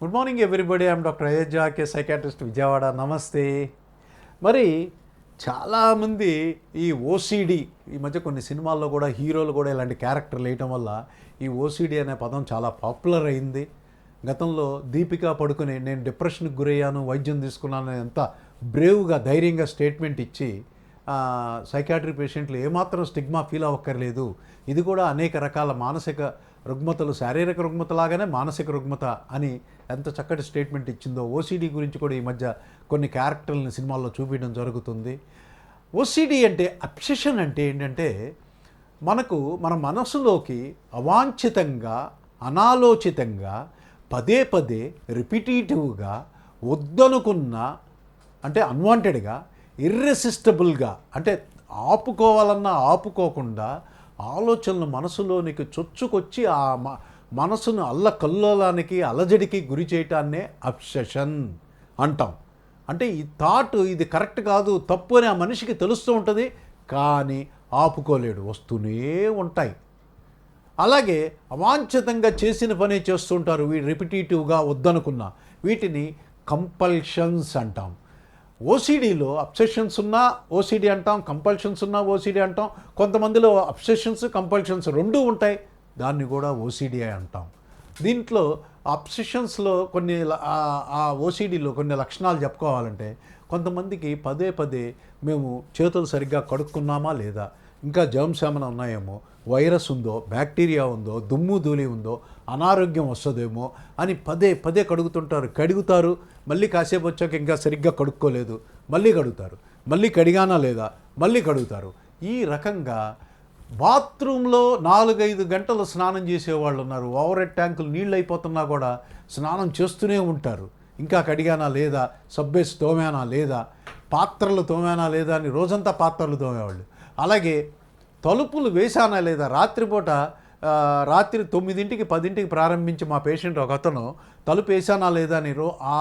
Good morning everybody. I'm doctor Ayodhya K psychiatrist Vijayawada. నమస్తే. మరి చాలామంది ఈ ఓసిడి ఈ మధ్య కొన్ని సినిమాల్లో కూడా హీరోలు కూడా ఇలాంటి క్యారెక్టర్లు వేయటం వల్ల ఈ ఓసిడి అనే పదం చాలా పాపులర్ అయింది. గతంలో దీపికా పడుకుని నేను డిప్రెషన్కి గురయ్యాను, వైద్యం తీసుకున్నాను ఎంత బ్రేవ్గా ధైర్యంగా స్టేట్మెంట్ ఇచ్చి సైకాట్రీ పేషెంట్లు ఏమాత్రం స్టిగ్మా ఫీల్ అవ్వక్కర్లేదు, ఇది కూడా అనేక రకాల మానసిక రుగ్మతలు, శారీరక రుగ్మతలాగానే మానసిక రుగ్మత అని ఎంత చక్కటి స్టేట్మెంట్ ఇచ్చిందో. ఓసిడి గురించి కూడా ఈ మధ్య కొన్ని క్యారెక్టర్లని సినిమాల్లో చూపించడం జరుగుతుంది. ఓసిడి అంటే అబ్సెషన్ అంటే ఏంటంటే మనకు మన మనసులోకి అవాంఛితంగా అనాలోచితంగా పదే పదే రిపిటేటివ్గా వద్దనుకున్న అంటే అన్వాంటెడ్గా ఇర్రెసిస్టబుల్గా అంటే ఆపుకోవాలన్నా ఆపుకోకుండా ఆలోచనలు మనసులోనికి చొచ్చుకొచ్చి ఆ మనసును అల్లకల్లోలానికి అలజడికి గురి చేయటాన్నే అబ్సెషన్ అంటాం. అంటే ఈ థాట్ ఇది కరెక్ట్ కాదు, తప్పు అని ఆ మనిషికి తెలుస్తూ ఉంటుంది, కానీ ఆపుకోలేడు, వస్తూనే ఉంటాయి. అలాగే అవాంఛితంగా చేసిన పని చేస్తుంటారు రిపిటేటివ్గా వద్దనుకున్నా, వీటిని కంపల్షన్స్ అంటాం. ఓసిడీలో అబ్సెషన్స్ ఉన్నా ఓసిడి అంటాం, కంపల్షన్స్ ఉన్నా ఓసిడి అంటాం. కొంతమందిలో అబ్సెషన్స్ కంపల్షన్స్ రెండూ ఉంటాయి, దాన్ని కూడా ఓసిడి అంటాం. దీంట్లో అబ్సెషన్స్లో కొన్ని ఆ ఓసిడీలో కొన్ని లక్షణాలు చెప్పుకోవాలంటే, కొంతమందికి పదే పదే మేము చేతులు సరిగ్గా కడుక్కున్నామా లేదా, ఇంకా జర్మ్స్ ఏమైనా ఉన్నాయేమో, వైరస్ ఉందో, బ్యాక్టీరియా ఉందో, దుమ్ము ధూళి ఉందో, అనారోగ్యం వస్తుందేమో అని పదే పదే కడుగుతారు. మళ్ళీ కాసేపు వచ్చాక ఇంకా సరిగ్గా కడుక్కోలేదు, మళ్ళీ కడుగుతారు, మళ్ళీ కడిగానా లేదా, మళ్ళీ కడుగుతారు. ఈ రకంగా బాత్రూంలో 4-5 గంటలు స్నానం చేసేవాళ్ళు ఉన్నారు. ఓవర్ హెడ్ ట్యాంకులు నీళ్ళు అయిపోతున్నా కూడా స్నానం చేస్తూనే ఉంటారు. ఇంకా కడిగానా లేదా, సబ్బేసి తోమానా లేదా, పాత్రలు తోమానా లేదా అని రోజంతా పాత్రలు తోమేవాళ్ళు. అలాగే తలుపులు వేసానా లేదా, రాత్రిపూట రాత్రి 9ంటికి 10ంటికి ప్రారంభించి మా పేషెంట్ ఒక అతను తలుపు వేసానా లేదా అని ఆ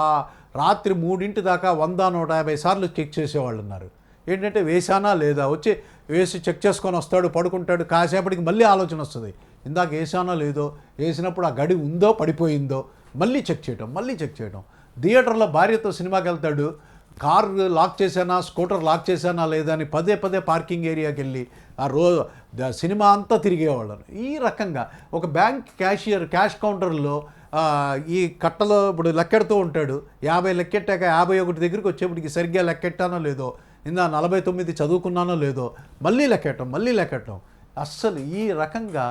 రాత్రి 3ంటి దాకా 100-150 సార్లు చెక్ చేసేవాళ్ళు ఉన్నారు. ఏంటంటే వేసానా లేదా, వచ్చి వేసి చెక్ చేసుకొని వస్తాడు, పడుకుంటాడు, కాసేపటికి మళ్ళీ ఆలోచన వస్తుంది, ఇందాక వేసానో లేదో, వేసినప్పుడు ఆ గడి ఉందో పడిపోయిందో, మళ్ళీ చెక్ చేయటం. థియేటర్లో భార్యతో సినిమాకి వెళ్తాడు, కార్ లాక్ చేశానా, స్కూటర్ లాక్ చేశానా లేదా అని పదే పదే పార్కింగ్ ఏరియాకి వెళ్ళి ఆ సినిమా అంతా తిరిగేవాళ్ళను. ఈ రకంగా ఒక బ్యాంక్ క్యాష్ కౌంటర్లో ఈ కట్టలో ఇప్పుడు లెక్కెడుతూ ఉంటాడు, 50 లెక్కెట్టాక 51 దగ్గరికి వచ్చేప్పటికి సరిగ్గా లెక్కెట్టానో లేదో, 49 చదువుకున్నానో లేదో, మళ్ళీ లెక్కటం. అస్సలు ఈ రకంగా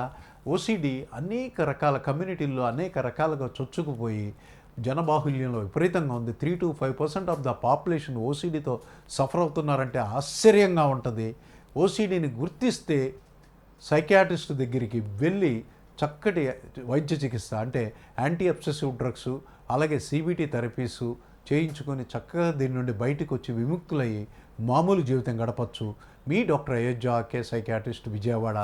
ఓసిడి అనేక రకాల కమ్యూనిటీల్లో అనేక రకాలుగా చొచ్చుకుపోయి జనబాహుల్యంలో విపరీతంగా ఉంది. 3-5% ఆఫ్ ద పాపులేషన్ ఓసిడితో సఫర్ అవుతున్నారంటే ఆశ్చర్యంగా ఉంటుంది. ఓసిడిని గుర్తిస్తే సైకియాట్రిస్ట్ దగ్గరికి వెళ్ళి చక్కటి వైద్య చికిత్స అంటే యాంటీ అబ్సెసివ్ డ్రగ్స్, అలాగే సిబిటి థెరపీసు చేయించుకొని చక్కగా దీని నుండి బయటకు వచ్చి విముక్తులయ్యి మామూలు జీవితం గడపచ్చు. మీ డాక్టర్ అయోధ్య కే సైకియాట్రిస్ట్, విజయవాడ.